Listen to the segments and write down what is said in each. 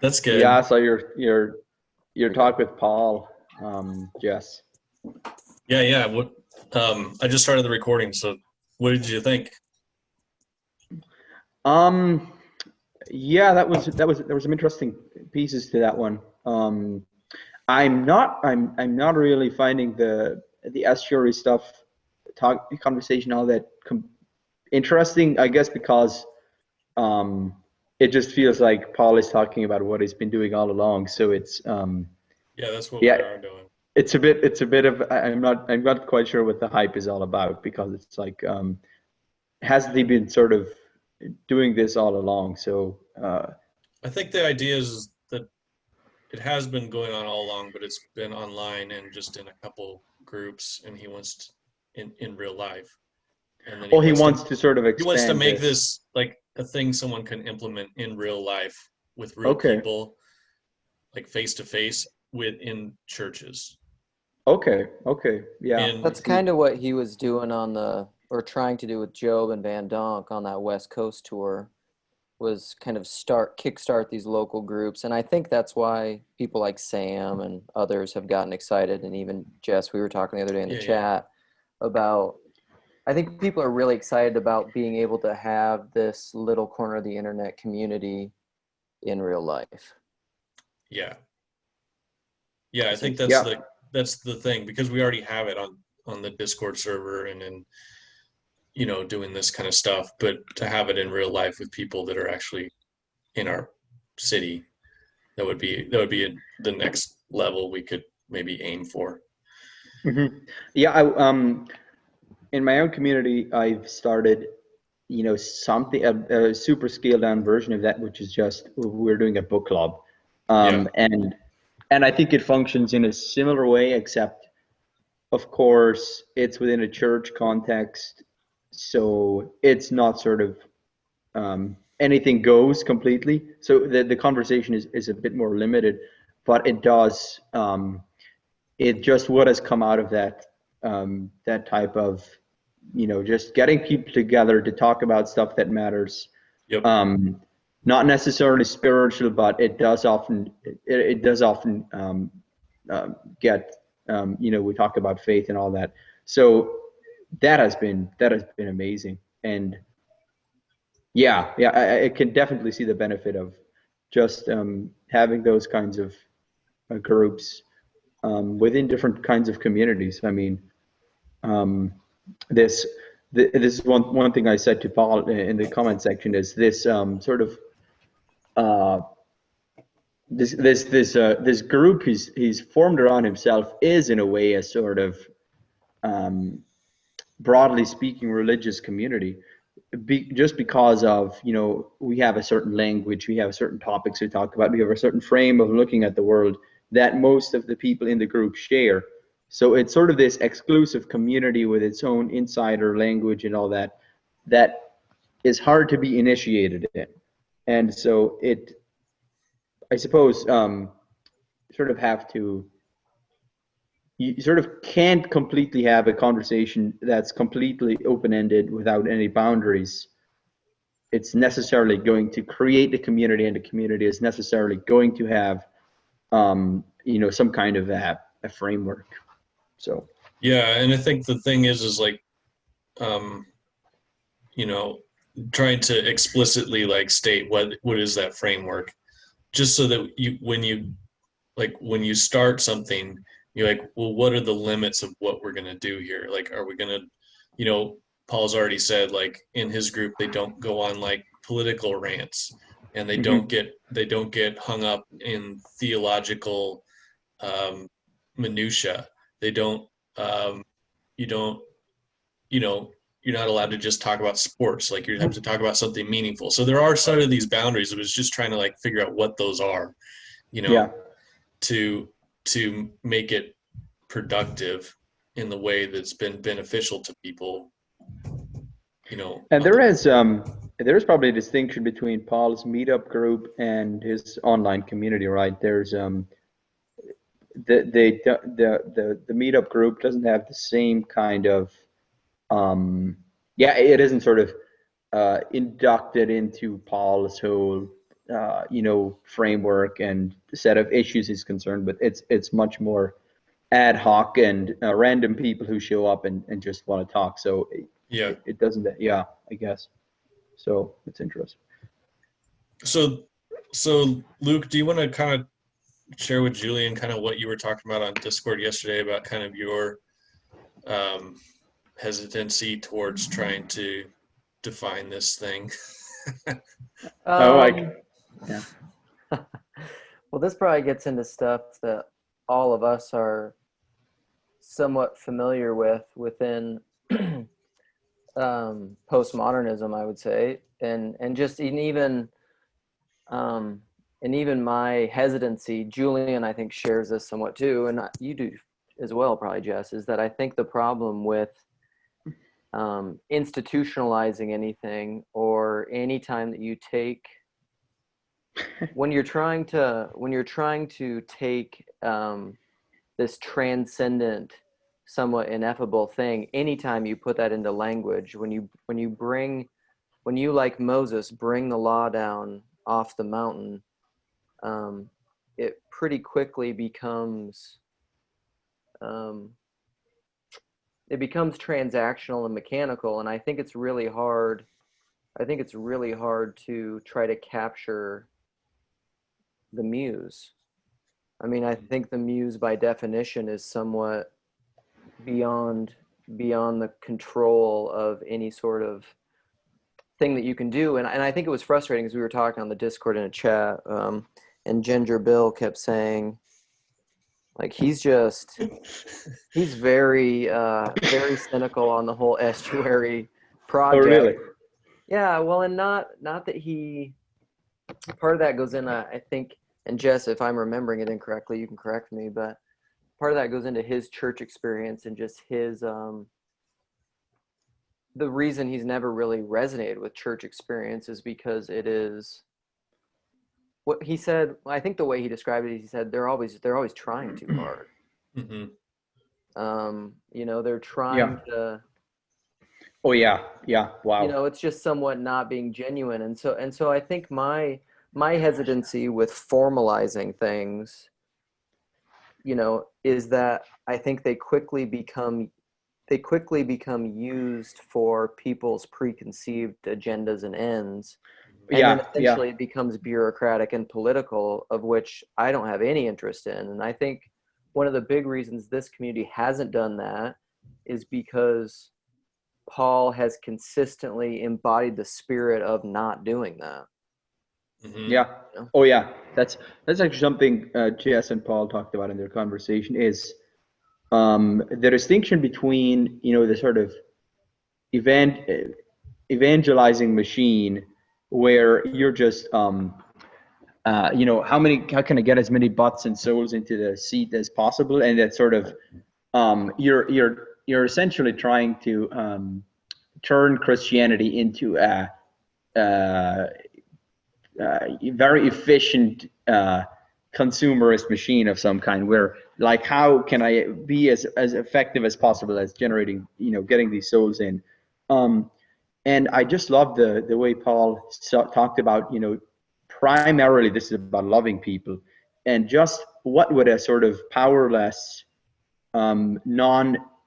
That's Yeah, good. so your talk with Paul, Jess. Yeah, yeah. What I just started the recording, so what did you think? Um, yeah, there was some interesting pieces to that one. I'm not really finding the estuary stuff conversation all that interesting. I guess because um, it just feels like Paul is talking about what he's been doing all along. So it's Yeah, that's what we yeah, are doing. it's a bit of I'm not quite sure what the hype is all about because it's like hasn't he been sort of doing this all along? So I think the idea is that it has been going on all along, but it's been online and just in a couple groups, and he wants in real life, and then oh, he wants to sort of he wants to expand make this. this like a thing someone can implement in real life with real Okay, people, like face to face within churches. okay, yeah, I And That's see. kind of what he was doing or trying to do with Job and Van Donk on that West Coast tour, was kind of kickstart these local groups. And I think that's why people like Sam and others have gotten excited. And even Jess, we were talking the other day in the yeah, yeah, chat about, I think people are really excited about being able to have this little corner of the internet community in real life. yeah, yeah. I It's think interesting. Yeah. that's the thing because we already have it on the Discord server and in doing this kind of stuff, but to have it in real life with people that are actually in our city, that would be the next level we could maybe aim for. hmm Yeah, in my own community, I've started, something a super scaled down version of that, which is just we're doing a book club, Yeah, and I think it functions in a similar way, except of course it's within a church context, so it's not sort of anything goes completely. So the conversation is a bit more limited, but it does. It just what has come out of that type of just getting people together to talk about stuff that matters. yep, Um, Not necessarily spiritual, but it does often get we talk about faith and all that. So that has been amazing, and yeah, I can definitely see the benefit of just having those kinds of groups within different kinds of communities. I mean, um, this this is one thing I said to Paul in the comment section is this sort of uh, this group he's formed around himself is in a way a sort of um, broadly speaking religious community just because of we have a certain language, we have certain topics we talk about, we have a certain frame of looking at the world that most of the people in the group share. So it's sort of this exclusive community with its own insider language and all that that is hard to be initiated in. And so I suppose sort of have to you sort of can't completely have a conversation that's completely open-ended without any boundaries. It's necessarily going to create a community, and the community is necessarily going to have some kind of a framework. So yeah. And I think the thing is like, um, you know, trying to explicitly like state what is that framework, just so that when you start something, you're like, well, what are the limits of what we're gonna do here? Like, are we gonna, you know, Paul's already said like in his group they don't go on like political rants, and mhm. they don't get hung up in theological um, minutia. They don't you don't you know you're not allowed to just talk about sports. Like you have to talk about something meaningful. So there are sort of these boundaries. It was just trying to like figure out what those are, you Yeah, know, to make it productive in the way that's been beneficial to people, and on the there's probably a distinction between Paul's meetup group and his online community, right? There's the meetup group doesn't have the same kind of yeah, it isn't sort of inducted into Paul's whole framework and set of issues is concerned, but it's much more ad hoc and random people who show up and just want to talk. So Yeah. it doesn't, yeah, I guess. So it's interesting. So Luke, do you want to kind of share with Julian kind of what you were talking about on Discord yesterday about kind of your hesitancy towards trying to define this thing? Yeah. Well, this probably gets into stuff that all of us are somewhat familiar with within postmodernism, I would say, and just even and even my hesitancy. Julian, I think, shares this somewhat too, and you do as well, probably, Jess. Is that I think the problem with institutionalizing anything, or any time that you take when you're trying to take this transcendent, somewhat ineffable thing, anytime you put that into language, when you like Moses bring the law down off the mountain, it pretty quickly becomes transactional and mechanical, and I think it's really hard to try to capture the muse. I mean, I think the muse by definition is somewhat beyond the control of any sort of thing that you can do. And I think it was frustrating as we were talking on the Discord in a chat, and Ginger Bill kept saying, like, he's very very cynical on the whole estuary project. Oh, really? Yeah, well, and not that he, part of that goes in, I think, and Jess, if I'm remembering it incorrectly, you can correct me, but part of that goes into his church experience and just his the reason he's never really resonated with church experience is because it is what he said. I think the way he described it, he said they're always trying too hard. Mm-hmm. They're trying to. Oh yeah, wow. It's just somewhat not being genuine, and so I think my hesitancy with formalizing things, is that I think they quickly become used for people's preconceived agendas and ends. And then essentially it becomes bureaucratic and political, of which I don't have any interest in. And I think one of the big reasons this community hasn't done that is because Paul has consistently embodied the spirit of not doing that. Mm-hmm. Yeah. Oh yeah. That's actually something Jess and Paul talked about in their conversation, is the distinction between, the sort of evangelizing machine where you're just how can I get as many butts and souls into the seat as possible, and that sort of you're essentially trying to turn Christianity into a very efficient consumerist machine of some kind, where, like, how can I be as effective as possible as generating, getting these souls in. And I just love the way Paul talked about, primarily this is about loving people, and just what would a sort of powerless, non-agenda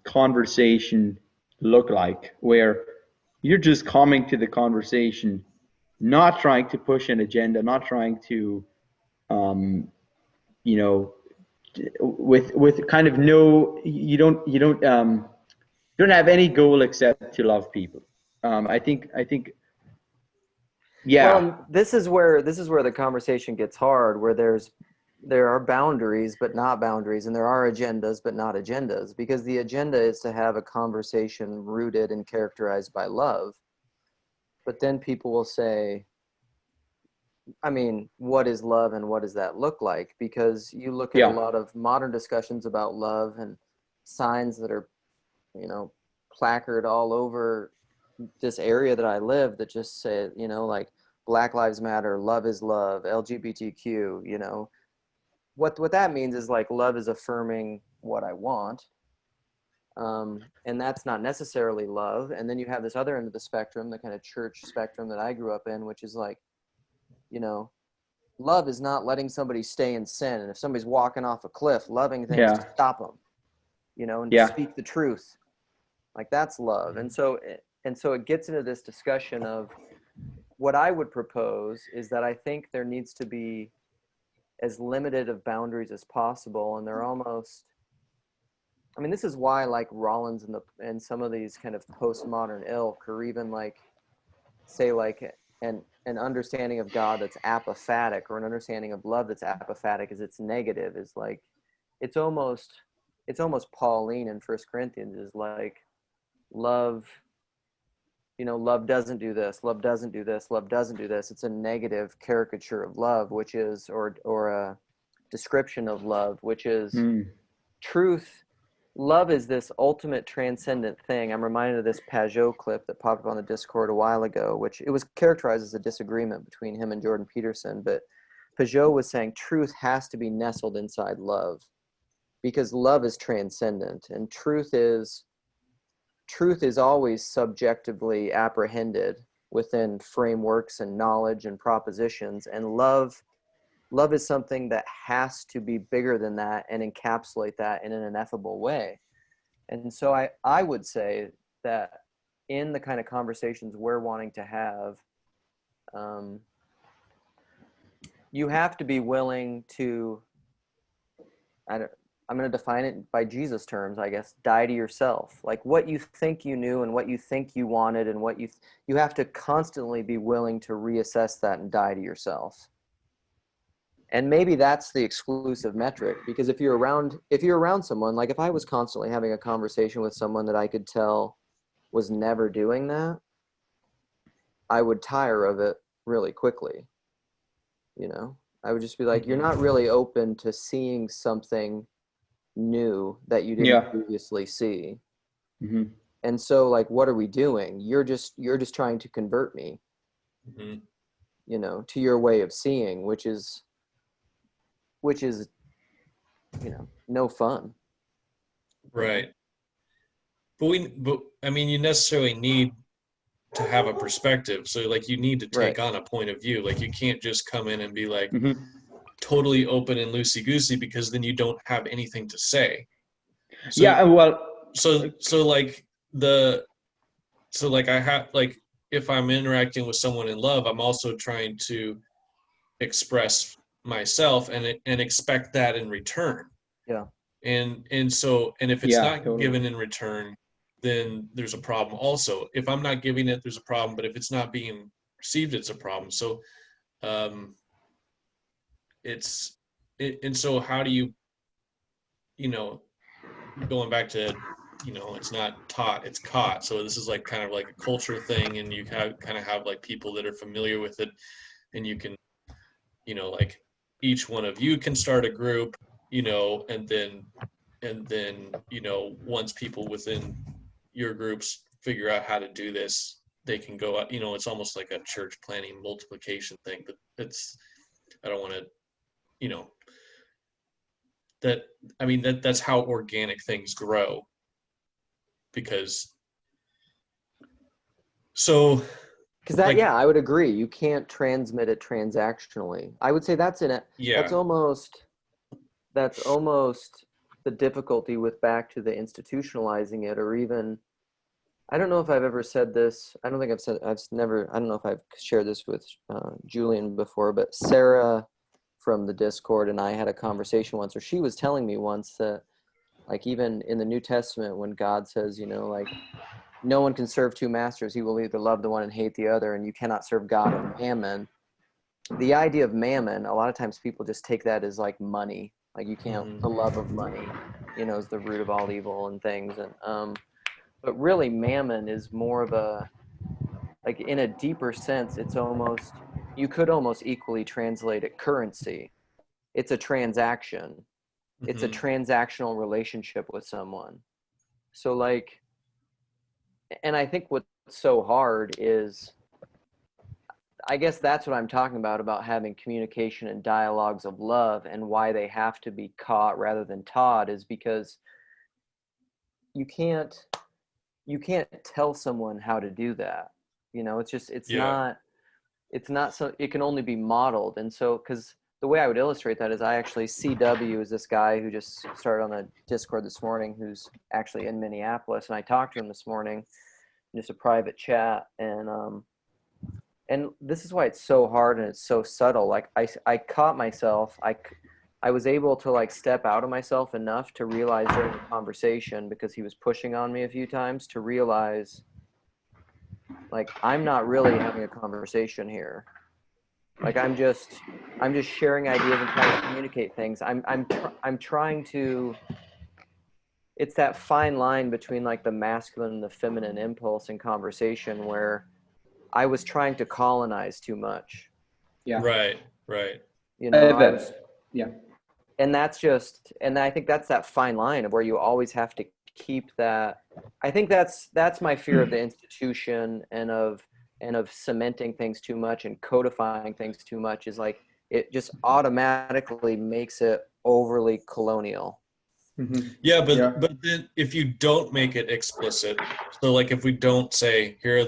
conversation look like, where you're just coming to the conversation, not trying to push an agenda, not trying to, with kind of no, you don't have any goal except to love people. I think, yeah. Well, this is where the conversation gets hard, where there are boundaries but not boundaries, and there are agendas but not agendas, because the agenda is to have a conversation rooted and characterized by love. But then people will say, I mean, what is love and what does that look like? Because you look at a lot of modern discussions about love and signs that are, placard all over this area that I live that just say, like, Black Lives Matter, love is love, LGBTQ, what that means is, like, love is affirming what I want. And that's not necessarily love. And then you have this other end of the spectrum, the kind of church spectrum that I grew up in, which is like, you know, love is not letting somebody stay in sin. And if somebody's walking off a cliff, loving things to stop them, you know, and to speak the truth. Like that's love. And so it gets into this discussion of what I would propose is that I think there needs to be as limited of boundaries as possible. And they're almost, I mean, this is why like Rollins and some of these kind of postmodern ilk, or even like say like an understanding of God that's apophatic, or an understanding of love that's apophatic, is it's negative, is like it's almost Pauline in First Corinthians, is like love, you know, love doesn't do this, love doesn't do this, love doesn't do this. It's a negative caricature of love, which is or a description of love, which is truth. Love is this ultimate transcendent thing. I'm reminded of this Pajot clip that popped up on the Discord a while ago, which it was characterized as a disagreement between him and Jordan Peterson. But Pajot was saying truth has to be nestled inside love, because love is transcendent, and truth is always subjectively apprehended within frameworks and knowledge and propositions. And love is something that has to be bigger than that and encapsulate that in an ineffable way. And so I would say that in the kind of conversations we're wanting to have, you have to be willing to, I'm going to define it by Jesus terms, I guess, die to yourself. Like what you think you knew and what you think you wanted, and what you have to constantly be willing to reassess that and die to yourself. And maybe that's the exclusive metric, because if you're around someone, like if I was constantly having a conversation with someone that I could tell was never doing that, I would tire of it really quickly. You know, I would just be like, you're not really open to seeing something new that you didn't previously see. And so like, what are we doing? You're just trying to convert me, you know, to your way of seeing, which is, you know, no fun. Right. But I mean, you necessarily need to have a perspective. So like you need to take on a point of view. Like you can't just come in and be like totally open and loosey-goosey, because then you don't have anything to say. So, I have, like, if I'm interacting with someone in love, I'm also trying to express myself and expect that in return. Yeah. And if it's not given in return, then there's a problem also. If I'm not giving it, there's a problem, but if it's not being received, it's a problem. So and so how do you know, going back to, you know, it's not taught, it's caught. So this is like kind of like a culture thing, and you kind of have like people that are familiar with it, and you can, you know, like each one of you can start a group, you know, and then you know, once people within your groups figure out how to do this, they can go out, you know, it's almost like a church planning multiplication thing. But I don't want to, you know, that's how organic things grow. Because like, I would agree, you can't transmit it transactionally. I would say that's almost the difficulty with back to the institutionalizing it, or even, I don't know if I've ever said this. I don't know if I've shared this with Julian before, but Sarah from the Discord and I had a conversation once where she was telling me once that, like, even in the New Testament, when God says, you know, like, no one can serve two masters, he will either love the one and hate the other, and you cannot serve God and mammon. The idea of mammon, a lot of times people just take that as like money. Like you can't, the love of money, you know, is the root of all evil and things. And but really mammon is more of a, like, in a deeper sense, it's almost, you could almost equally translate it currency. It's a transaction. It's a transactional relationship with someone. So like, and I think what's so hard is, I guess that's what I'm talking about having communication and dialogues of love, and why they have to be caught rather than taught, is because you can't tell someone how to do that. You know, it's just, it's not so, it can only be modeled. And so, because the way I would illustrate that is I actually, CW is this guy who just started on the Discord this morning, who's actually in Minneapolis. And I talked to him this morning, in just a private chat. And this is why it's so hard and it's so subtle. Like I caught myself, I was able to like step out of myself enough to realize during the conversation, because he was pushing on me a few times, to realize like, I'm not really having a conversation here. Like I'm just sharing ideas and trying to communicate things. I'm trying to, it's that fine line between like the masculine and the feminine impulse in conversation, where I was trying to colonize too much. Yeah. Right. You know, yeah. And that's just, and I think that's that fine line of where you always have to keep that. I think that's my fear of the institution and of cementing things too much and codifying things too much, is like, it just automatically makes it overly colonial. Mm-hmm. Yeah, but then if you don't make it explicit, so like if we don't say here's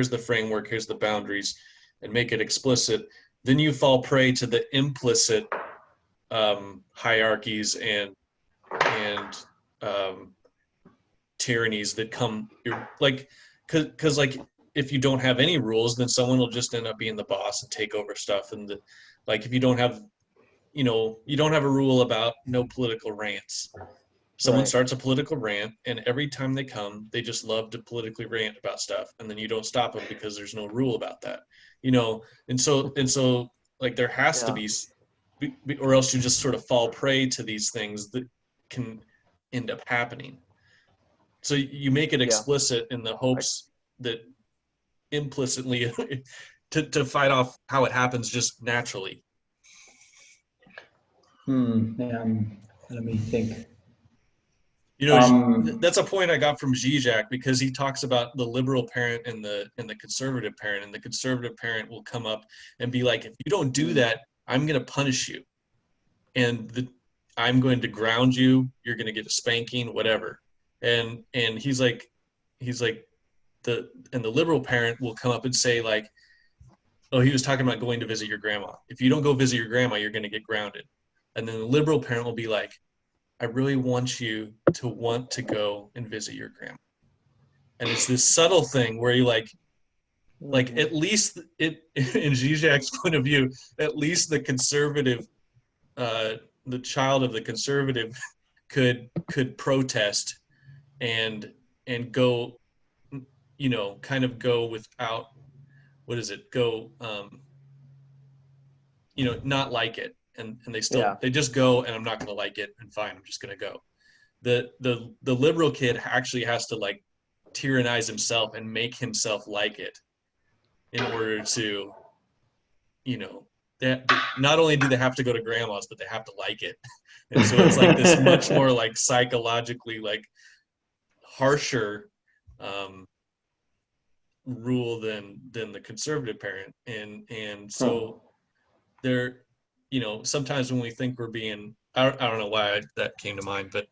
the framework, here's the boundaries, and make it explicit, then you fall prey to the implicit hierarchies and tyrannies that come, like, because like if you don't have any rules, then someone will just end up being the boss and take over stuff. And like if you don't have, you don't have a rule about no political rants. Someone starts a political rant, and every time they come, they just love to politically rant about stuff, and then you don't stop them because there's no rule about that, and so like there has to be, or else you just sort of fall prey to these things that can end up happening. So you make it explicit in the hopes that implicitly to fight off how it happens just naturally. Let me think. That's a point I got from Zizek, because he talks about the liberal parent and the conservative parent, and the conservative parent will come up and be like, if you don't do that, I'm going to punish you, and I'm going to ground you. You're going to get a spanking, whatever. And he's like the liberal parent will come up and say like, oh, he was talking about going to visit your grandma. If you don't go visit your grandma, you're going to get grounded. And then the liberal parent will be like, I really want you to want to go and visit your grandma. And it's this subtle thing where you like at least it, in Zizek's point of view, at least the conservative, the child of the conservative could protest and go, kind of go without, what is it? Go, not like it. And they still, they just go, and I'm not going to like it, and fine, I'm just going to go. The liberal kid actually has to like tyrannize himself and make himself like it in order to, that not only do they have to go to grandma's, but they have to like it. And so it's like this much more like psychologically like harsher rule than the conservative parent. And so they're, sometimes when we think we're being, I don't know why that came to mind, but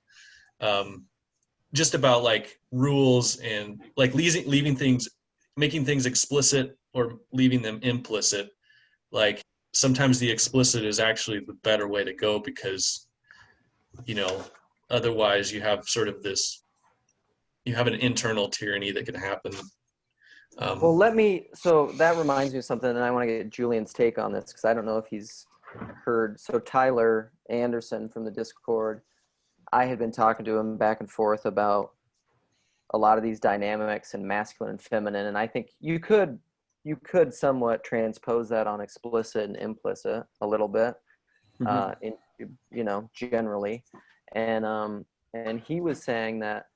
just about like rules and like leaving things, making things explicit or leaving them implicit. Like sometimes the explicit is actually the better way to go, because, otherwise you have sort of you have an internal tyranny that can happen. Well, so that reminds me of something, and I want to get Julian's take on this, because I don't know if he's heard. So Tyler Anderson from the Discord, I had been talking to him back and forth about a lot of these dynamics and masculine and feminine, and I think you could somewhat transpose that on explicit and implicit a little bit, generally, and he was saying that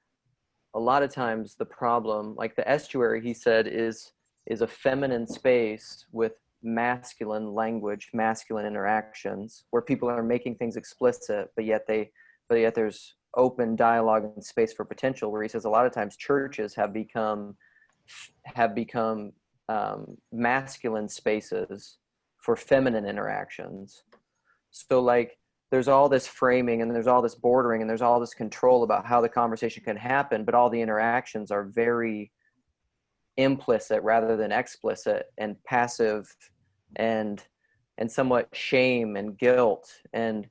a lot of times the problem, like the estuary, he said, is a feminine space with masculine language, masculine interactions, where people are making things explicit, but yet there's open dialogue and space for potential, where he says a lot of times churches have become masculine spaces for feminine interactions. So like there's all this framing and there's all this bordering and there's all this control about how the conversation can happen, but all the interactions are very implicit rather than explicit and passive and somewhat shame and guilt, and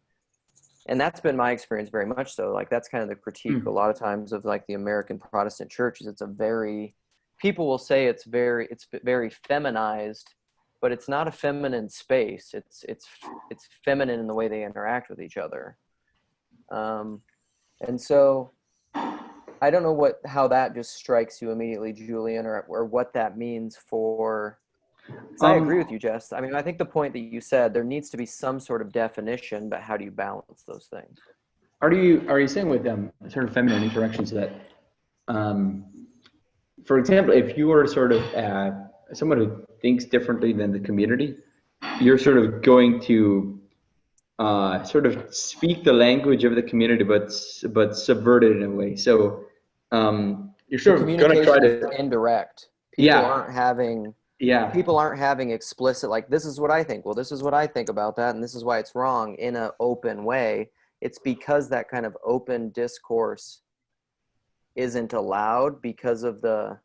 that's been my experience very much so. Like that's kind of the critique a lot of times of like the American Protestant church, is it's a very, people will say it's very feminized, but it's not a feminine space. It's feminine in the way they interact with each other. And so I don't know how that just strikes you immediately, Julian, or what that means for, 'cause I agree with you, Jess. I mean, I think the point that you said, there needs to be some sort of definition, but how do you balance those things? Are you saying with sort of feminine interactions that, for example, if you are sort of someone who thinks differently than the community, you're sort of going to sort of speak the language of the community, but subvert it in a way. So you're sort of going to try to indirect. People aren't having. Yeah. People aren't having explicit, like, this is what I think. Well, this is what I think about that, and this is why it's wrong, in an open way. It's because that kind of open discourse isn't allowed because of the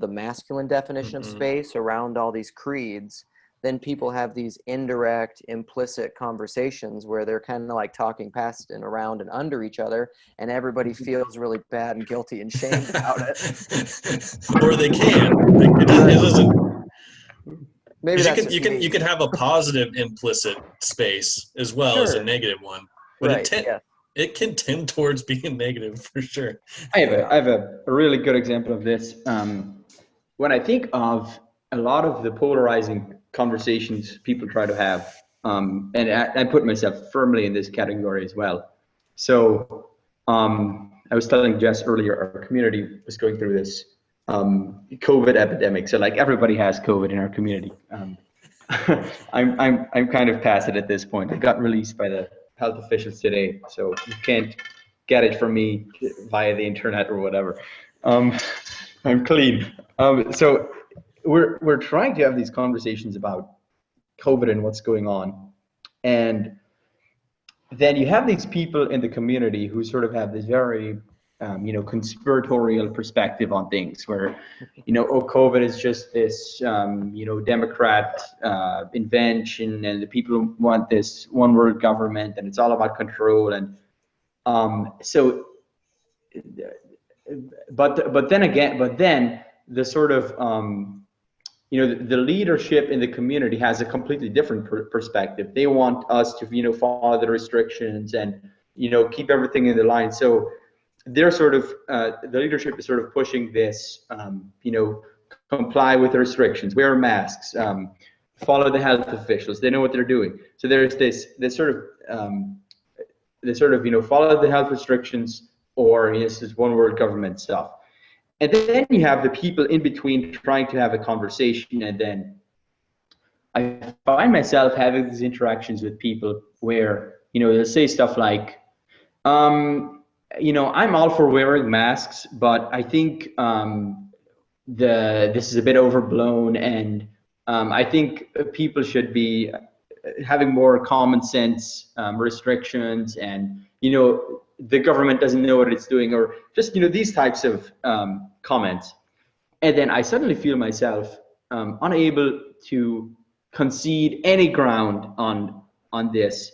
masculine definition of space around all these creeds. Then people have these indirect, implicit conversations where they're kind of like talking past and around and under each other, and everybody feels really bad and guilty and shamed about it. Or they can. It doesn't. Maybe that's you can have a positive implicit space as well as a negative one, but it can tend towards being negative for sure. I have a really good example of this. When I think of a lot of the polarizing conversations people try to have, and I put myself firmly in this category as well. So I was telling Jess earlier, our community was going through this COVID epidemic. So like everybody has COVID in our community. I'm kind of past it at this point. It got released by the health officials today, so you can't get it from me via the internet or whatever. I'm clean. So we're trying to have these conversations about COVID and what's going on, and then you have these people in the community who sort of have this very conspiratorial perspective on things, where COVID is just this Democrat invention, and the people want this one world government, and it's all about control, and but then the sort of the leadership in the community has a completely different perspective. They want us to follow the restrictions and keep everything in the line. So they're sort of the leadership is sort of pushing this comply with the restrictions, wear masks, follow the health officials. They know what they're doing. So there's this sort of follow the health restrictions, or this is one world government stuff. And then you have the people in between trying to have a conversation, and then I find myself having these interactions with people where they'll say stuff like, I'm all for wearing masks, but I think this is a bit overblown, and I think people should be having more common sense restrictions, and the government doesn't know what it's doing, or just these types of comments. And then I suddenly feel myself unable to concede any ground on this,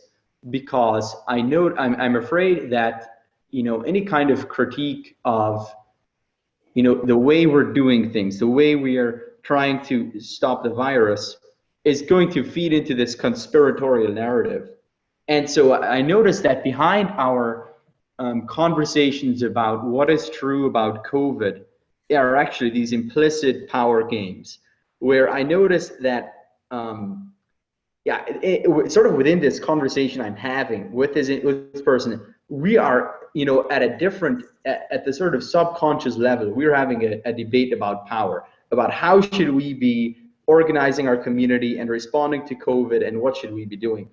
because I know I'm afraid that any kind of critique of the way we're doing things, the way we are trying to stop the virus, is going to feed into this conspiratorial narrative. And so I noticed that behind our conversations about what is true about COVID are actually these implicit power games, where I noticed that sort of within this conversation I'm having with this person, we are at the sort of subconscious level, we're having a debate about power, about how should we be organizing our community and responding to COVID, and what should we be doing.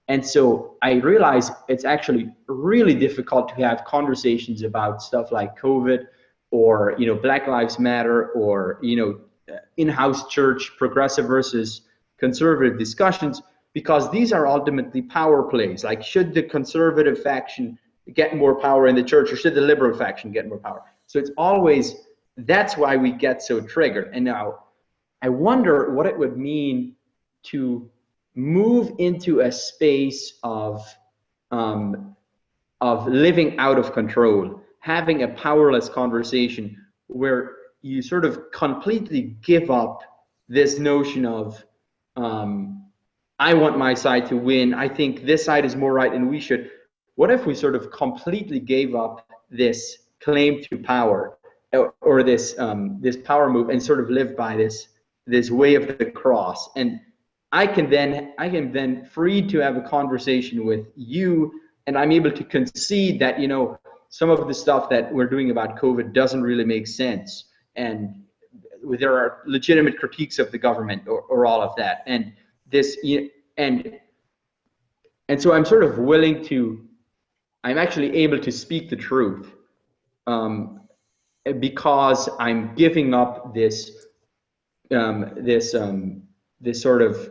And so I realize it's actually really difficult to have conversations about stuff like COVID, or Black Lives Matter, or in-house church progressive versus conservative discussions, because these are ultimately power plays. Like, should the conservative faction get more power in the church, or should the liberal faction get more power? So it's always, that's why we get so triggered. And now I wonder what it would mean to move into a space of living out of control, having a powerless conversation where you sort of completely give up this notion of, I want my side to win. I think this side is more right than we should. What if we sort of completely gave up this claim to power, or this power move, and sort of live by this way of the cross? And I can then free to have a conversation with you, and I'm able to concede that, you know, some of the stuff that we're doing about COVID doesn't really make sense, and there are legitimate critiques of the government, or all of that, and this, and so I'm sort of willing to, I'm actually able to speak the truth, because I'm giving up this sort of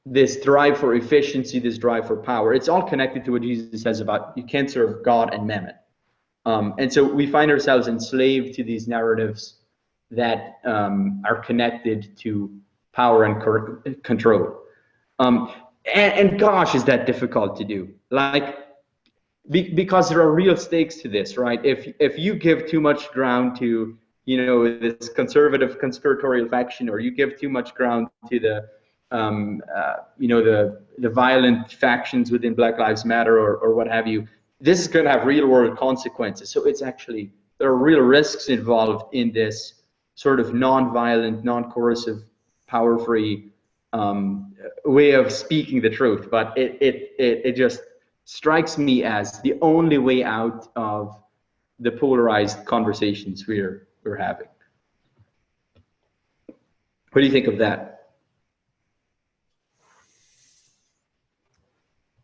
this drive for efficiency, this drive for power. It's all connected to what Jesus says about you can't serve God and mammon. And so we find ourselves enslaved to these narratives that are connected to power and control. And gosh, is that difficult to do? Like, because there are real stakes to this, right? If you give too much ground to, you know, this conservative conspiratorial faction, or you give too much ground to the you know, the violent factions within Black Lives Matter, or what have you, this is going to have real world consequences. So it's actually, there are real risks involved in this sort of non-violent, non-coercive, power-free way of speaking the truth. But it just strikes me as the only way out of the polarized conversations we're having. What do you think of that?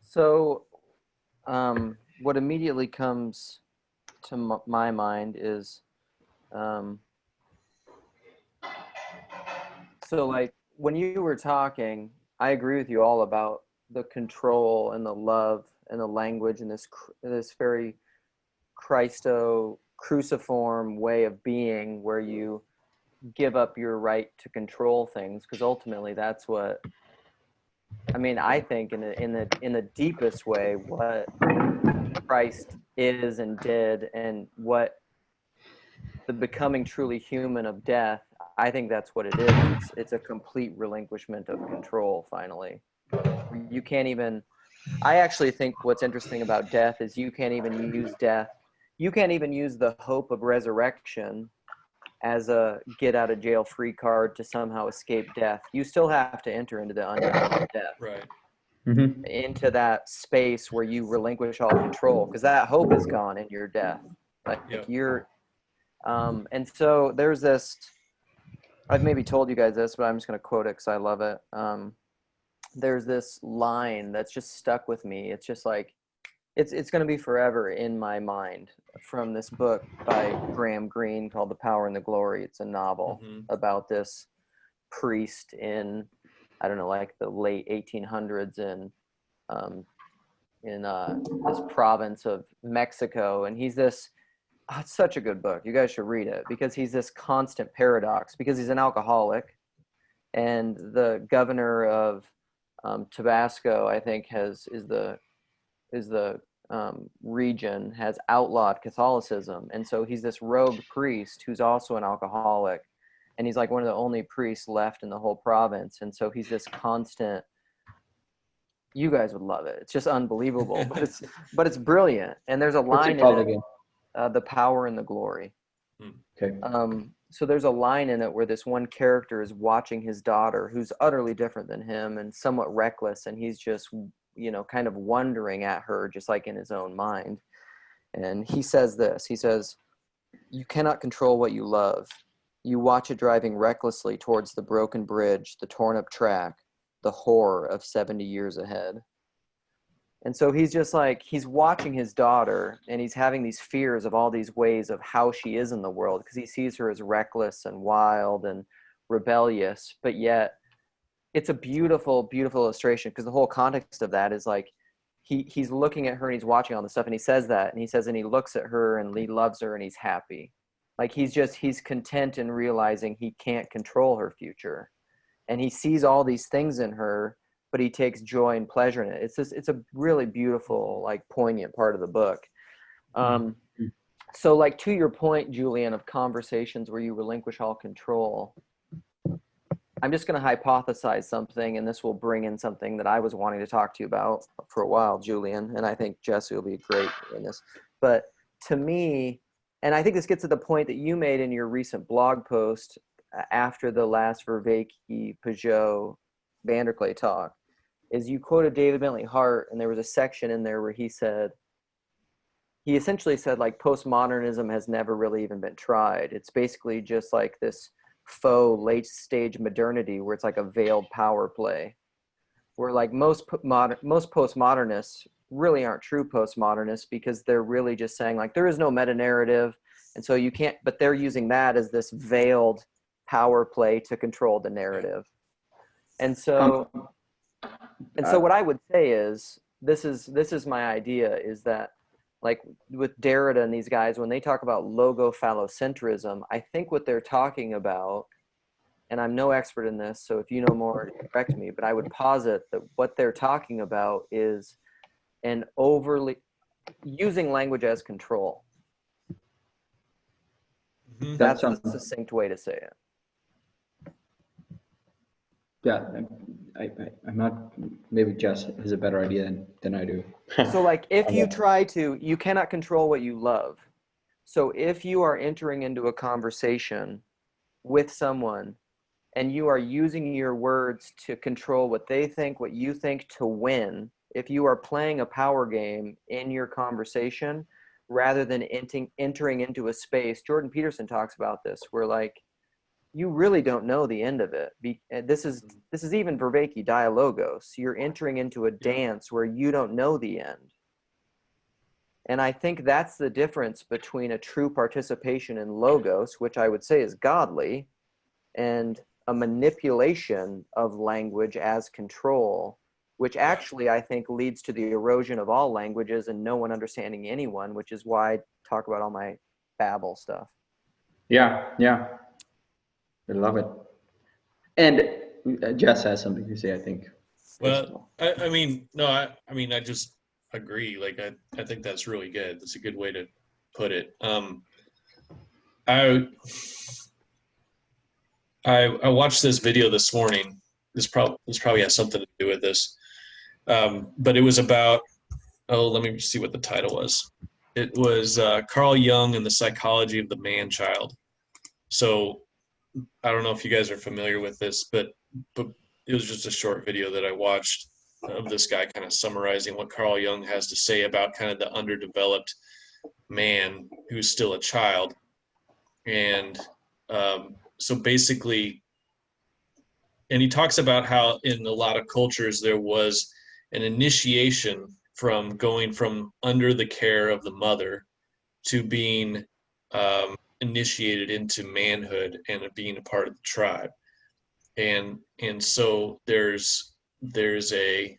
So, what immediately comes to my mind is, so like when you were talking, I agree with you all about the control and the love and the language and this very cruciform way of being, where you give up your right to control things, because ultimately that's what, I mean, I think in the deepest way, what Christ is and did, and what the becoming truly human of death, I think that's what it is. It's a complete relinquishment of control, finally. You can't even, I actually think what's interesting about death is you can't even use death. You can't even use the hope of resurrection as a get out of jail free card to somehow escape death. You still have to enter into the unknown of death. Right. Mm-hmm. Into that space where you relinquish all control, because that hope is gone in your death. Like, Yep. you're, and so there's this, I've maybe told you guys this, but I'm just going to quote it because I love it. There's this line that's just stuck with me. It's just like, it's going to be forever in my mind, from this book by Graham Greene called The Power and the Glory. It's a novel about this priest in, I don't know, like the late 1800s in this province of Mexico. And he's this, it's such a good book. You guys should read it, because he's this constant paradox, because he's an alcoholic, and the governor of Tabasco, I think, is the region has outlawed Catholicism. And so he's this rogue priest who's also an alcoholic, and he's like one of the only priests left in the whole province. And so he's this constant, you guys would love it. It's just unbelievable, but it's brilliant. And there's a line in it, again? The Power and the Glory. Okay. So there's a line in it where this one character is watching his daughter, who's utterly different than him and somewhat reckless, and he's just, you know, kind of wondering at her, just like in his own mind. And he says this, he says, "You cannot control what you love. You watch it driving recklessly towards the broken bridge, the torn up track, the horror of 70 years ahead." And so he's just like, he's watching his daughter, and he's having these fears of all these ways of how she is in the world, because he sees her as reckless and wild and rebellious, but yet it's a beautiful, beautiful illustration, because the whole context of that is like he's looking at her and he's watching all this stuff, and he says that, and he says, and he looks at her and he loves her and he's happy. Like he's content in realizing he can't control her future, and he sees all these things in her, but he takes joy and pleasure in it. It's a really beautiful, like poignant part of the book. So like to your point, Julian, of conversations where you relinquish all control, I'm just going to hypothesize something, and this will bring in something that I was wanting to talk to you about for a while, Julian, and I think Jess will be great in this. But to me, and I think this gets to the point that you made in your recent blog post after the last Vervaeke Peugeot Vanderklay talk, is you quoted David Bentley Hart, and there was a section in there where he essentially said, like, postmodernism has never really even been tried. It's basically just like this faux late stage modernity where it's like a veiled power play, where like most postmodernists really aren't true postmodernists, because they're really just saying like there is no meta narrative, and so you can't, but they're using that as this veiled power play to control the narrative. And so what I would say is, this is my idea, is that like with Derrida and these guys, when they talk about logophallocentrism, I think what they're talking about, and I'm no expert in this, so if you know more, correct me, but I would posit that what they're talking about is an overly using language as control. That's a succinct way to say it. Yeah, I'm not, maybe Jess has a better idea than I do. So like if you try to, you cannot control what you love. So if you are entering into a conversation with someone and you are using your words to control what they think, what you think, to win, if you are playing a power game in your conversation rather than entering into a space, Jordan Peterson talks about this, where like you really don't know the end of it. This is even Vervaeke dialogos. You're entering into a dance where you don't know the end. And I think that's the difference between a true participation in logos, which I would say is godly, and a manipulation of language as control, which actually I think leads to the erosion of all languages and no one understanding anyone, which is why I talk about all my Babel stuff. Yeah. I love it. And Jess has something to say, I think. Well, I mean, no, I mean, I just agree. Like, I think that's really good. That's a good way to put it. I watched this video this morning. This probably has something to do with this. But it was about, let me see what the title was. It was Carl Jung and the Psychology of the Man-Child. So I don't know if you guys are familiar with this, but it was just a short video that I watched of this guy kind of summarizing what Carl Jung has to say about kind of the underdeveloped man who's still a child. And so basically, and he talks about how in a lot of cultures there was an initiation from going from under the care of the mother to being initiated into manhood and being a part of the tribe. And so there's a,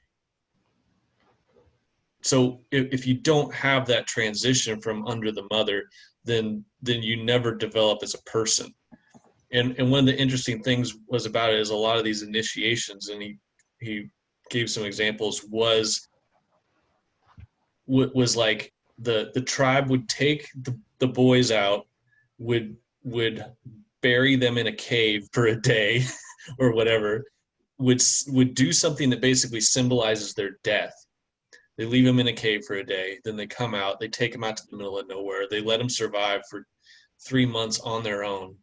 so if you don't have that transition from under the mother, then you never develop as a person. And one of the interesting things was about it is a lot of these initiations, and he gave some examples, was like the tribe would take the boys out, would bury them in a cave for a day or whatever, would do something that basically symbolizes their death. They leave them in a cave for a day, then they come out, they take them out to the middle of nowhere, they let them survive for 3 months on their own,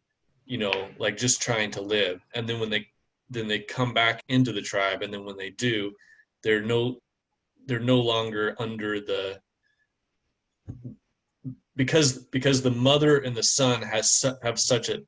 you know, like just trying to live. And then when they come back into the tribe, and then when they do, they're no longer under the, because the mother and the son have such a,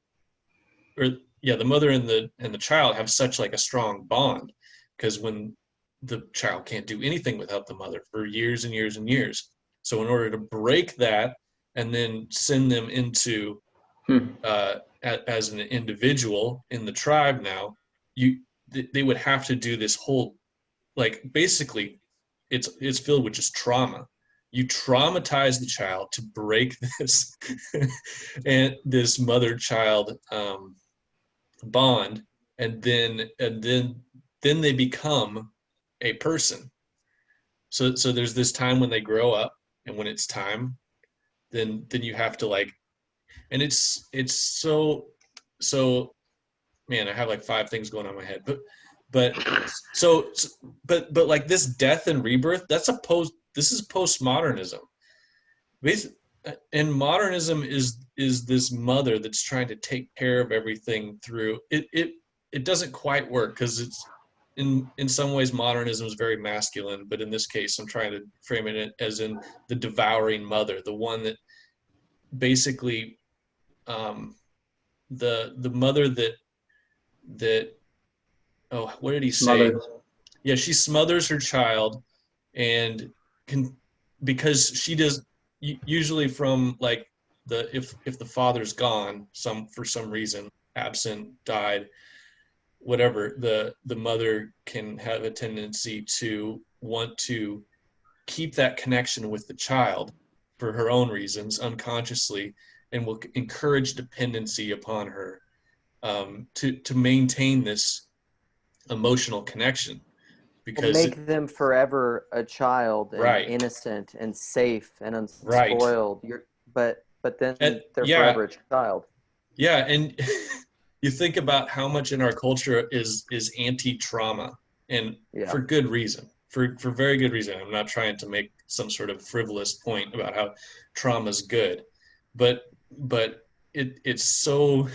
or yeah, the mother and the child have such like a strong bond, because when the child can't do anything without the mother for years and years and years. So in order to break that and then send them into as an individual in the tribe, now you they would have to do this whole, like, basically it's filled with just trauma. You traumatize the child to break this and this mother-child bond, and then they become a person. So there's this time when they grow up, and when it's time, then you have to, like, and it's so man, I have like 5 things going on in my head, but so but like this death and rebirth, this is postmodernism. And modernism is this mother that's trying to take care of everything through it doesn't quite work, because it's in some ways modernism is very masculine, but in this case I'm trying to frame it as in the devouring mother, the one that basically the mother that oh, what did he say? Smothers. Yeah, she smothers her child, and can, because she does, usually from like if the father's gone, for some reason, absent, died, whatever, the mother can have a tendency to want to keep that connection with the child for her own reasons unconsciously, and will encourage dependency upon her, to maintain this emotional connection, because make them forever a child and right, innocent and safe and right, unspoiled. But then they're yeah, forever a child. yeah, and you think about how much in our culture is anti-trauma, and Yeah. for good reason, for very good reason. I'm not trying to make some sort of frivolous point about how trauma is good, but it's so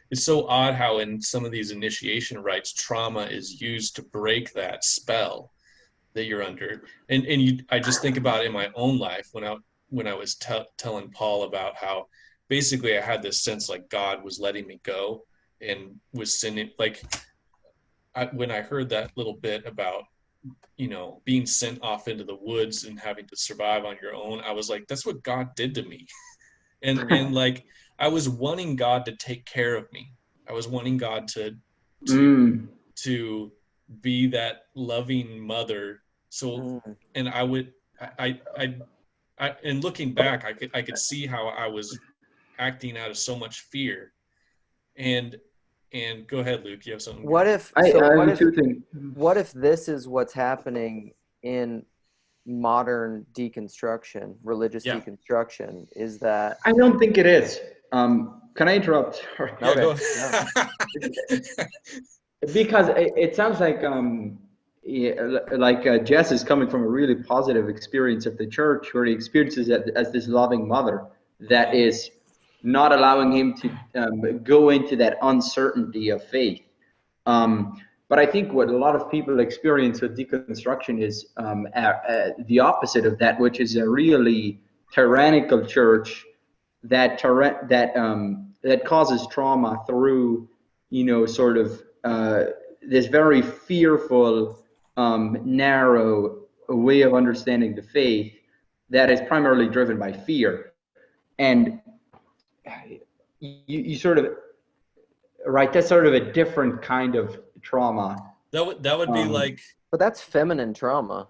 it's so odd how in some of these initiation rites trauma is used to break that spell that you're under. And I just think about it in my own life when I was telling Paul about how basically I had this sense like God was letting me go and was sending, like, when I heard that little bit about, being sent off into the woods and having to survive on your own, I was like, that's what God did to me. And like, I was wanting God to take care of me. I was wanting God to be that loving mother. So, and and looking back, I could see how I was acting out of so much fear. And go ahead, Luke. You have something? What if I have two if things. what if this is what's happening in modern deconstruction, religious Yeah. deconstruction, is that I don't think it is. Can I interrupt? Yeah, okay? go. Because it sounds like Jess is coming from a really positive experience of the church, where he experiences it as this loving mother that is not allowing him to go into that uncertainty of faith. But I think what a lot of people experience with deconstruction is the opposite of that, which is a really tyrannical church that causes trauma through, sort of this very fearful, narrow way of understanding the faith that is primarily driven by fear. And you sort of, right, that's sort of a different kind of trauma. That would be like, But that's feminine trauma.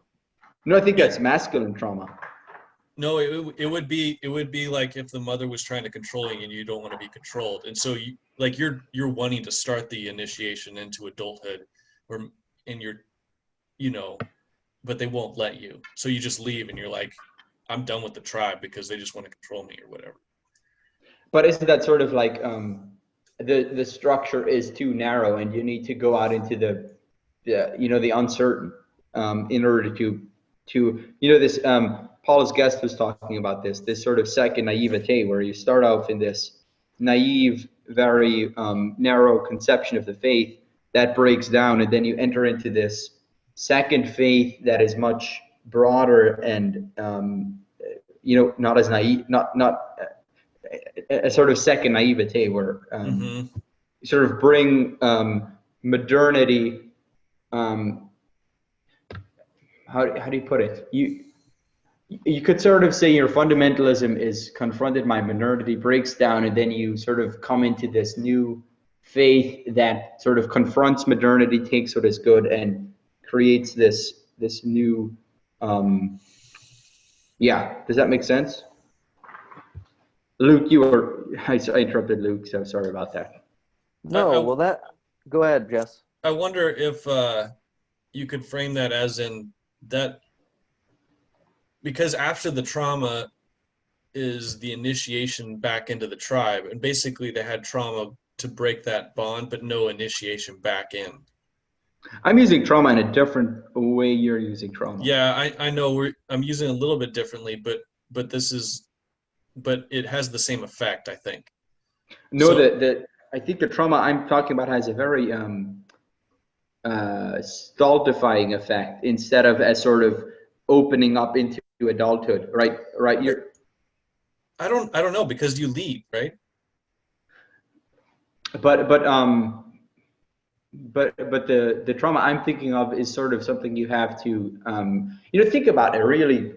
No, I think that's masculine trauma. no, it would be like if the mother was trying to control you and you don't want to be controlled, and so you're wanting to start the initiation into adulthood, and but they won't let you, so you just leave and you're like, I'm done with the tribe because they just want to control me or whatever. But isn't that sort of like the structure is too narrow, and you need to go out into the uncertain in order to this Paul's guest was talking about this sort of second naivete, where you start off in this naive, very narrow conception of the faith that breaks down, and then you enter into this second faith that is much broader and not as naive, not a sort of second naivete, where you sort of bring modernity. How do you put it? You could sort of say your fundamentalism is confronted by modernity, breaks down, and then you sort of come into this new faith that sort of confronts modernity, takes what is good, and creates this new. Yeah, does that make sense? Luke, you were. I interrupted Luke, so sorry about that. No, I, well, go ahead, Jess. I wonder if you could frame that as in that because after the trauma is the initiation back into the tribe, and basically they had trauma to break that bond, but no initiation back in. I'm using trauma in a different way you're using trauma. Yeah, I know I'm using it a little bit differently, but this is but it has the same effect, I think. No, So I think the trauma I'm talking about has a very stultifying effect instead of as sort of opening up into adulthood. Right. I don't know because you leave, right? But the trauma I'm thinking of is sort of something you have to think about a really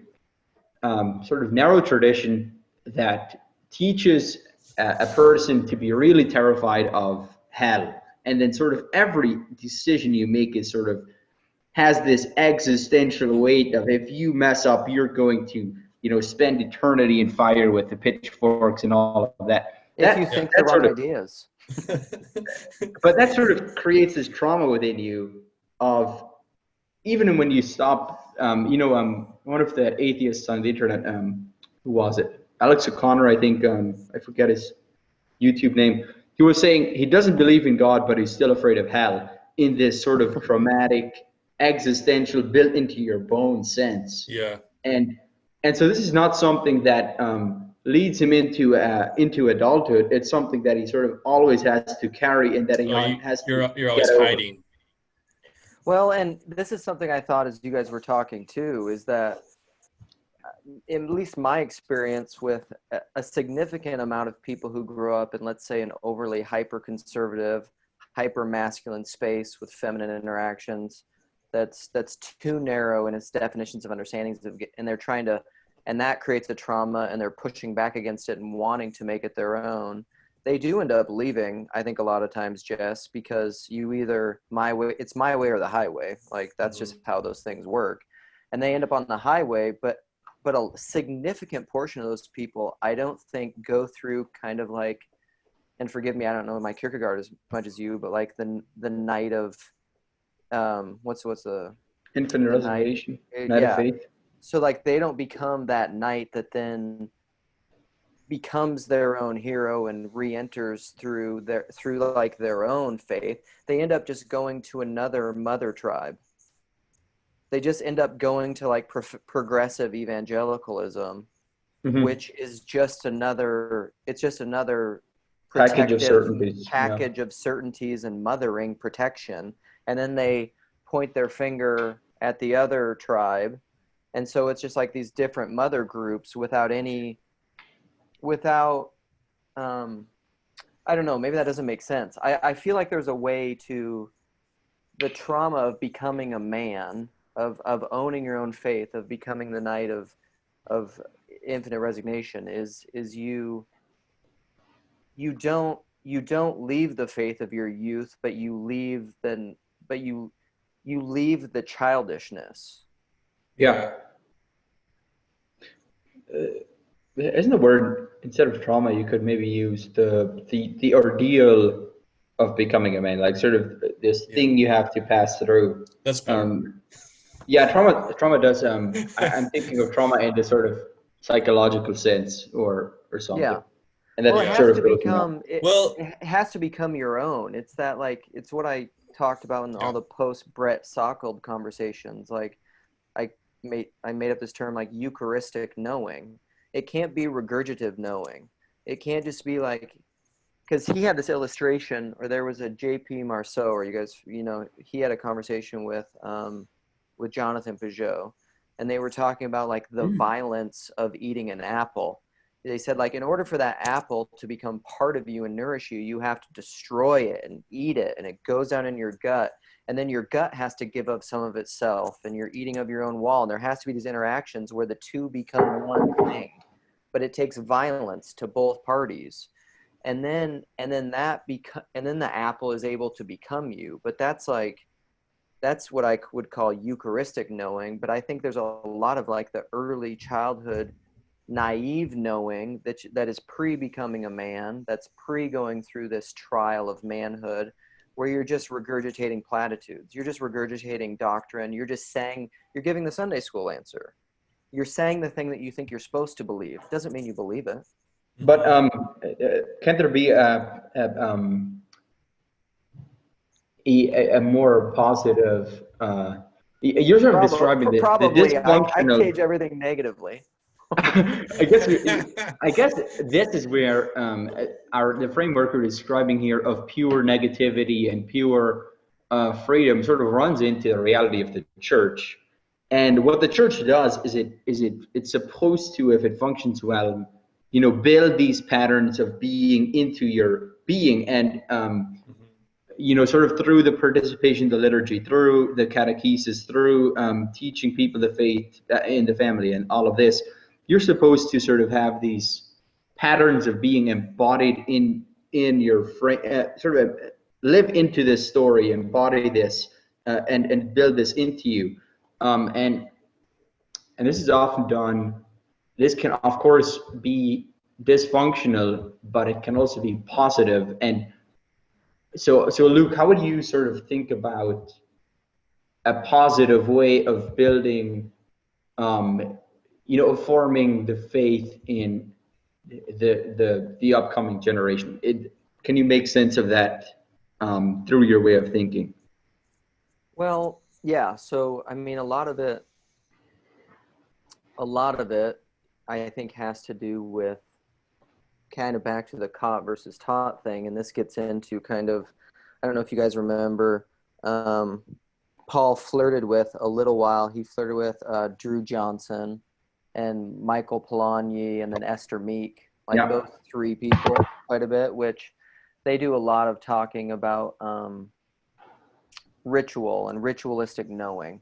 sort of narrow tradition that teaches a person to be really terrified of hell, and then sort of every decision you make is sort of has this existential weight of if you mess up, you're going to spend eternity in fire with the pitchforks and all of that. If you think the wrong ideas. But that sort of creates this trauma within you of even when you stop, one of the atheists on the internet, who was it? Alex O'Connor, I think, I forget his YouTube name. He was saying he doesn't believe in God, but he's still afraid of hell in this sort of traumatic, existential, built into your bone sense. Yeah. And so this is not something that leads him into adulthood. It's something that he sort of always has to carry, and that he has to you're always get over. hiding. Well, and this is something I thought as you guys were talking too, is that at least my experience with a significant amount of people who grew up in, let's say, an overly hyper-conservative, hyper-masculine space with feminine interactions, that's too narrow in its definitions of understandings, and they're trying to, and that creates a trauma, and they're pushing back against it and wanting to make it their own. They do end up leaving, I think, a lot of times, Jess, because you either it's my way or the highway. Like that's just how those things work. And they end up on the highway, but a significant portion of those people, I don't think, go through kind of like, and forgive me, I don't know my Kierkegaard as much as you, but like the night of, what's the infinite reservation, night of faith. So like they don't become that knight that then becomes their own hero and re-enters through like their own faith. They end up just going to another mother tribe. They just end up going to like progressive evangelicalism, which is just another package of certainties and mothering protection. And then they point their finger at the other tribe. And so it's just like these different mother groups without I don't know, maybe that doesn't make sense. I feel like there's a way to the trauma of becoming a man, of owning your own faith, of becoming the knight of infinite resignation is you don't leave the faith of your youth, but you leave the childishness. Yeah. Isn't the word, instead of trauma, you could maybe use the ordeal of becoming a man, like sort of this thing you have to pass through. That's better. Yeah, trauma does. I'm thinking of trauma in the sort of psychological sense or something. Yeah. And that it sort has of to become it has to become your own. It's that, like, it's what I talked about in all the post Brett Sockhold conversations. Like I made up this term, like Eucharistic knowing. It can't be regurgitative knowing. It can't just be like, because he had this illustration, or there was a J.P. Marceau, or you guys, he had a conversation with Jonathan Peugeot, and they were talking about like the violence of eating an apple. They said, like, in order for that apple to become part of you and nourish you, you have to destroy it and eat it, and it goes down in your gut. And then your gut has to give up some of itself, and you're eating of your own wall. And there has to be these interactions where the two become one thing. But it takes violence to both parties. and then the apple is able to become you. But that's what I would call Eucharistic knowing. But I think there's a lot of like the early childhood naive knowing that is pre-becoming a man, that's pre-going through this trial of manhood, where you're just regurgitating platitudes, you're just regurgitating doctrine, you're just saying, you're giving the Sunday school answer, you're saying the thing that you think you're supposed to believe. Doesn't mean you believe it. But can there be a more positive? You're sort of describing the Probably. I dysfunctional. cage everything negatively. I guess this is where the framework we're describing here of pure negativity and pure freedom sort of runs into the reality of the church. And what the church does is it's supposed to, if it functions well, build these patterns of being into your being, and sort of through the participation in the liturgy, through the catechesis, through teaching people the faith in the family and all of this, you're supposed to sort of have these patterns of being embodied in your frame, sort of live into this story, embody this, and build this into you. And this is often done. This can, of course, be dysfunctional, but it can also be positive. And so Luke, how would you sort of think about a positive way of building, forming the faith in the upcoming generation? Can you make sense of that through your way of thinking? Well, yeah. So I mean, a lot of it, I think, has to do with kind of back to the caught versus taught thing. And this gets into kind of, I don't know if you guys remember, Paul flirted with Drew Johnson and Michael Polanyi and then Esther Meek, like those three people quite a bit, which they do a lot of talking about ritual and ritualistic knowing.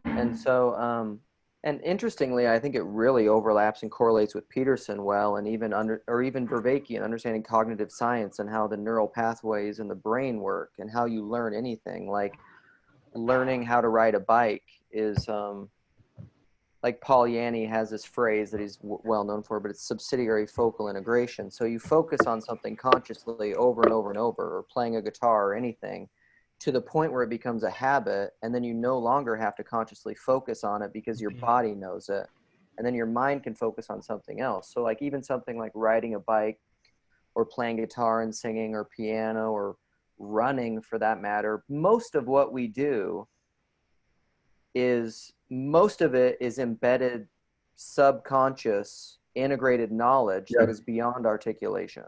And so, and interestingly, I think it really overlaps and correlates with Peterson well, and even Vervaeke and understanding cognitive science and how the neural pathways in the brain work and how you learn anything. Like learning how to ride a bike is, like Paul Yanni has this phrase that he's well known for, but it's subsidiary focal integration. So you focus on something consciously over and over and over, or playing a guitar or anything, to the point where it becomes a habit, and then you no longer have to consciously focus on it because your body knows it, and then your mind can focus on something else. So like even something like riding a bike or playing guitar and singing or piano or running for that matter, most of what we do is embedded subconscious integrated knowledge that is beyond articulation.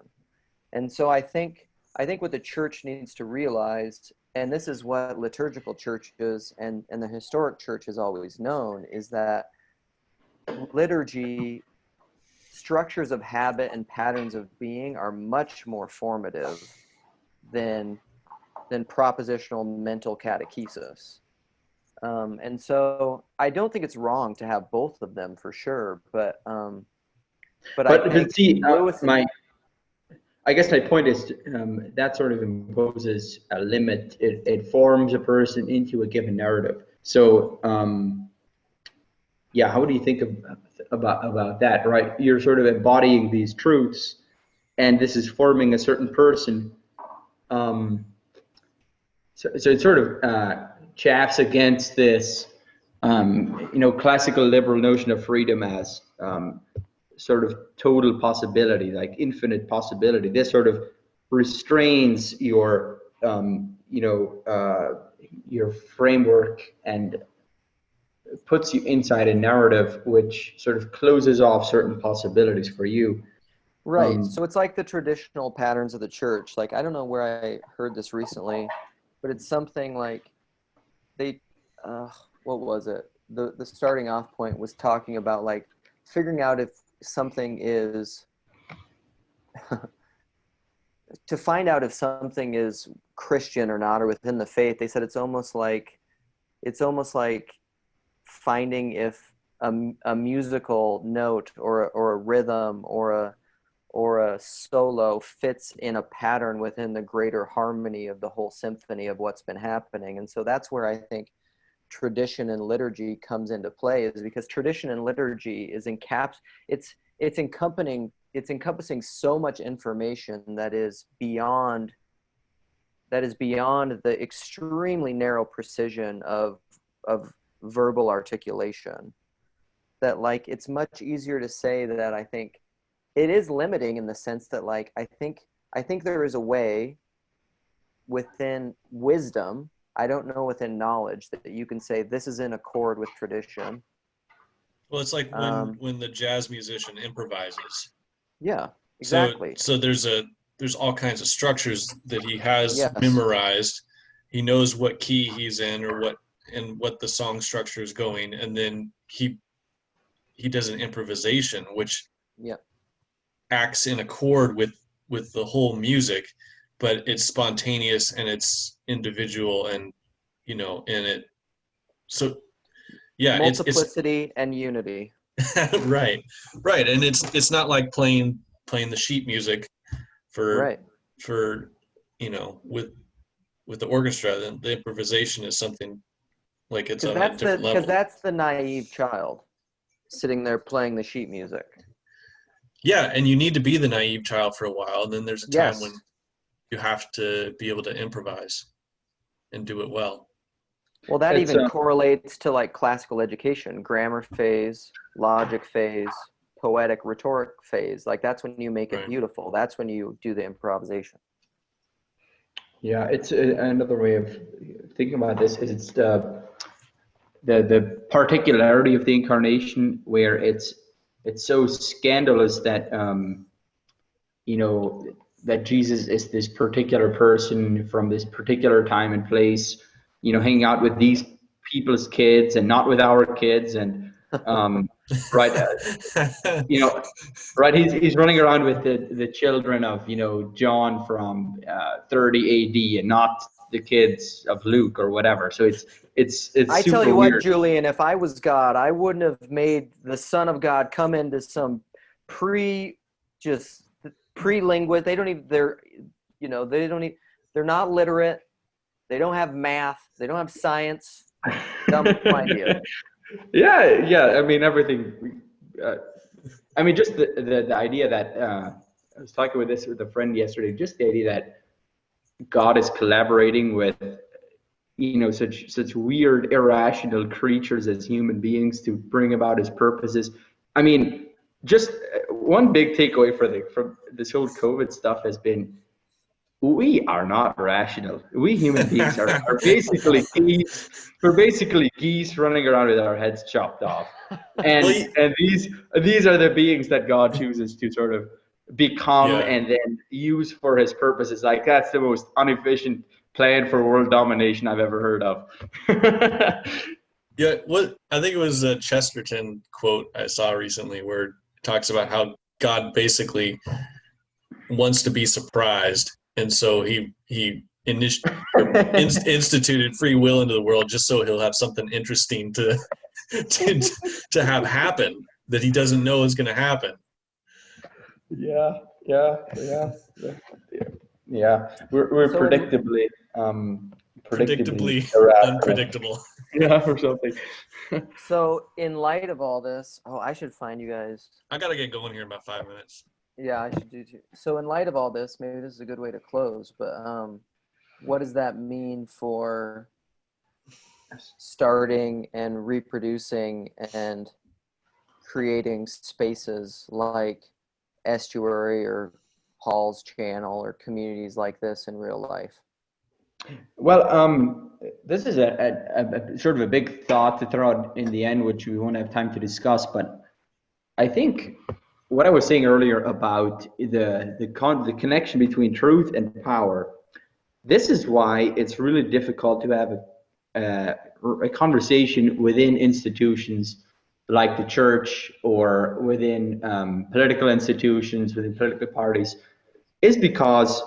And so I think what the church needs to realize, and this is what liturgical churches and the historic church has always known, is that liturgy, structures of habit and patterns of being are much more formative than propositional mental catechesis. And so I don't think it's wrong to have both of them for sure, but I think see, I guess my point is that sort of imposes a limit. It forms a person into a given narrative. So how do you think about that? Right, you're sort of embodying these truths, and this is forming a certain person. So it sort of chafes against this, classical liberal notion of freedom as sort of total possibility, like infinite possibility. This sort of restrains your framework and puts you inside a narrative which sort of closes off certain possibilities for you. Right. So it's like the traditional patterns of the church. Like, I don't know where I heard this recently, but it's something like what was it? The starting off point was talking about like figuring out if something is to find out if something is Christian or not, or within the faith. They said it's almost like finding if a musical note or a rhythm or or a solo fits in a pattern within the greater harmony of the whole symphony of what's been happening. And so that's where I think tradition and liturgy comes into play, is because tradition and liturgy is it's encompassing so much information that is beyond the extremely narrow precision of verbal articulation, that like it's much easier to say that. I think it is limiting in the sense that like I think there is a way within wisdom, I don't know within knowledge, that you can say this is in accord with tradition. Well, it's like when the jazz musician improvises. Yeah, exactly. So there's all kinds of structures that he has Yes. memorized. He knows what key he's in or what the song structure is going, and then he does an improvisation which acts in accord with the whole music, but it's spontaneous and it's individual, and and it, so yeah, multiplicity and unity. right, and it's not like playing the sheet music for with the orchestra. Then the improvisation is something like it's on a different level. Because that's the naive child sitting there playing the sheet music. Yeah, and you need to be the naive child for a while, and then there's a time when you have to be able to improvise and do it well. Well, that even correlates to like classical education, grammar phase, logic phase, poetic rhetoric phase. Like that's when you make it beautiful. That's when you do the improvisation. Yeah, it's another way of thinking about this is it's the particularity of the incarnation, where it's so scandalous that that Jesus is this particular person from this particular time and place, hanging out with these people's kids and not with our kids, and right, right. He's running around with the children of John from 30 AD and not the kids of Luke or whatever. So it's I super tell you weird. what, Julian, if I was God, I wouldn't have made the Son of God come into some pre-linguist. They're not literate. They don't have math. They don't have science. Dumb idea. Yeah. I mean, everything. I mean, just the idea that I was talking with a friend yesterday. Just the idea that God is collaborating with such weird, irrational creatures as human beings to bring about His purposes. I mean, just one big takeaway from this whole COVID stuff has been, we are not rational. We human beings are basically geese. We're basically geese running around with our heads chopped off. And these are the beings that God chooses to sort of become and then use for His purposes. Like, that's the most inefficient plan for world domination I've ever heard of. Yeah, I think it was a Chesterton quote I saw recently where it talks about how God basically wants to be surprised, and so he instituted free will into the world just so he'll have something interesting to have happen that he doesn't know is going to happen. Yeah. We're so predictably unpredictable. Yeah, or something. So in light of all this, I should find you guys. I gotta get going here in about 5 minutes. Yeah, I should do too. So in light of all this, maybe this is a good way to close, but what does that mean for starting and reproducing and creating spaces like Estuary or Paul's channel or communities like this in real life? Well, this is a sort of a big thought to throw out in the end, which we won't have time to discuss. But I think what I was saying earlier about the connection between truth and power, this is why it's really difficult to have a conversation within institutions like the church or within political institutions, within political parties, is because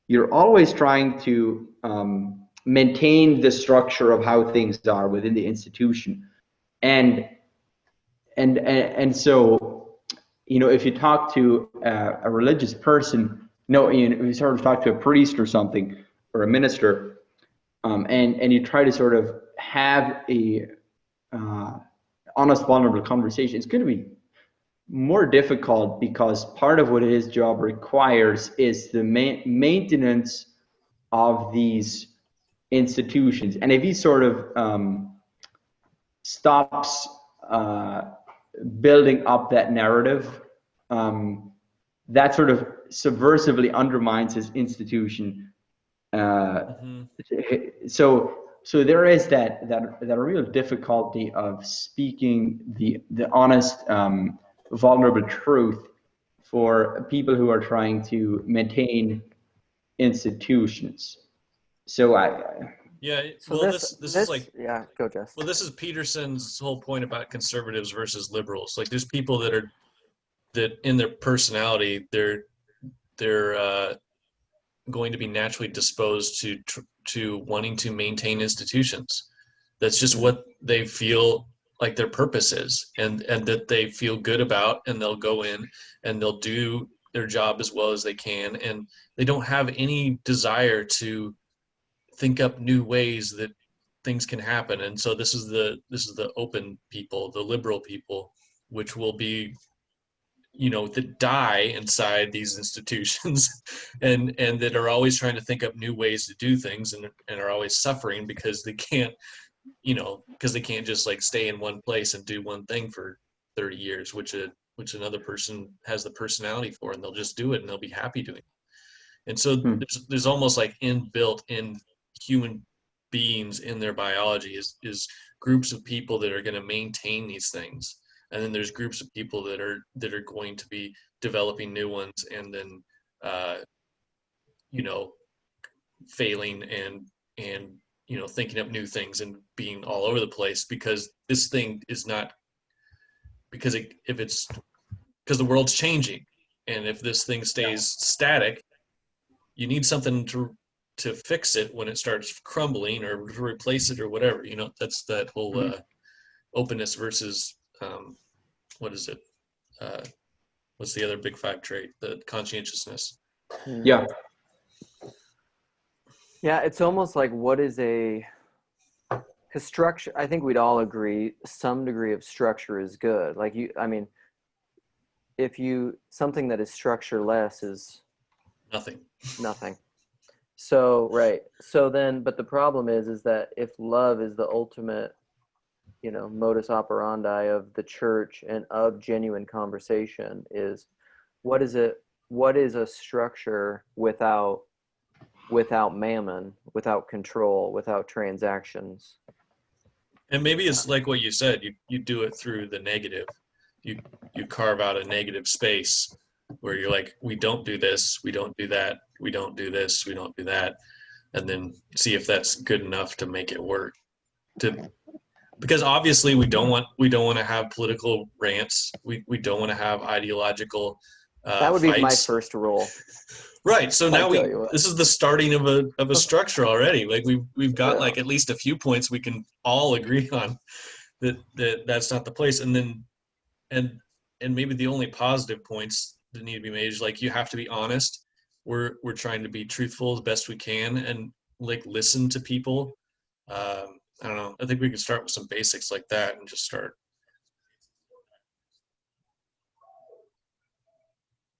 you're always trying to maintain the structure of how things are within the institution, and so if you talk to a religious person, you sort of talk to a priest or something, or a minister, and you try to sort of have a honest, vulnerable conversation, it's going to be more difficult, because part of what his job requires is the maintenance of these institutions. And if he sort of stops building up that narrative, that sort of subversively undermines his institution. So there is that real difficulty of speaking the honest, vulnerable truth for people who are trying to maintain institutions. So this is like, yeah, go Jess. well, this is Peterson's whole point about conservatives versus liberals. Like, there's people that in their personality, they're going to be naturally disposed to wanting to maintain institutions. That's just what they feel like their purpose is, and that they feel good about, and they'll go in and they'll do their job as well as they can, and they don't have any desire to think up new ways that things can happen. And so this is the open people, the liberal people, which will be, that die inside these institutions and that are always trying to think up new ways to do things, and are always suffering because they can't just like stay in one place and do one thing for 30 years, which another person has the personality for, and they'll just do it and they'll be happy doing it. And so there's almost like inbuilt in human beings, in their biology, is groups of people that are going to maintain these things, and then there's groups of people that are going to be developing new ones, and then failing and thinking up new things and being all over the place, because this thing is not, because the world's changing, and if this thing stays static, you need something to fix it when it starts crumbling, or to replace it, or whatever. That's that whole openness versus what is it? What's the other big five trait? The conscientiousness. Yeah. Yeah, it's almost like, what is because structure, I think we'd all agree some degree of structure is good. Like something that is structureless is nothing. So, right. So then, but the problem is that if love is the ultimate, modus operandi of the church and of genuine conversation, is what is a structure without mammon, without control, without transactions? And maybe it's like what you said, you do it through the negative. You carve out a negative space where you're like, we don't do this, we don't do that, we don't do this, we don't do that, and then see if that's good enough to make it work. Because obviously we don't want to have political rants. We don't want to have ideological that would fights. Be my first rule. Right. So now this is the starting of a structure already. Like we've got like at least a few points we can all agree on that's not the place. And then and maybe the only positive points that need to be made is like, you have to be honest. We're trying to be truthful as best we can, and like listen to people. I don't know. I think we can start with some basics like that and just start.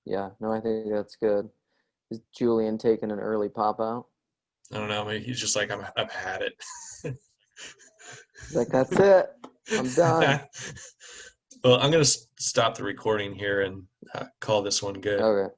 Yeah, no, I think that's good. Is Julian taking an early pop out? I don't know. Maybe he's just like, I've had it. He's like, that's it. I'm done. Well, I'm going to stop the recording here and call this one good. Okay.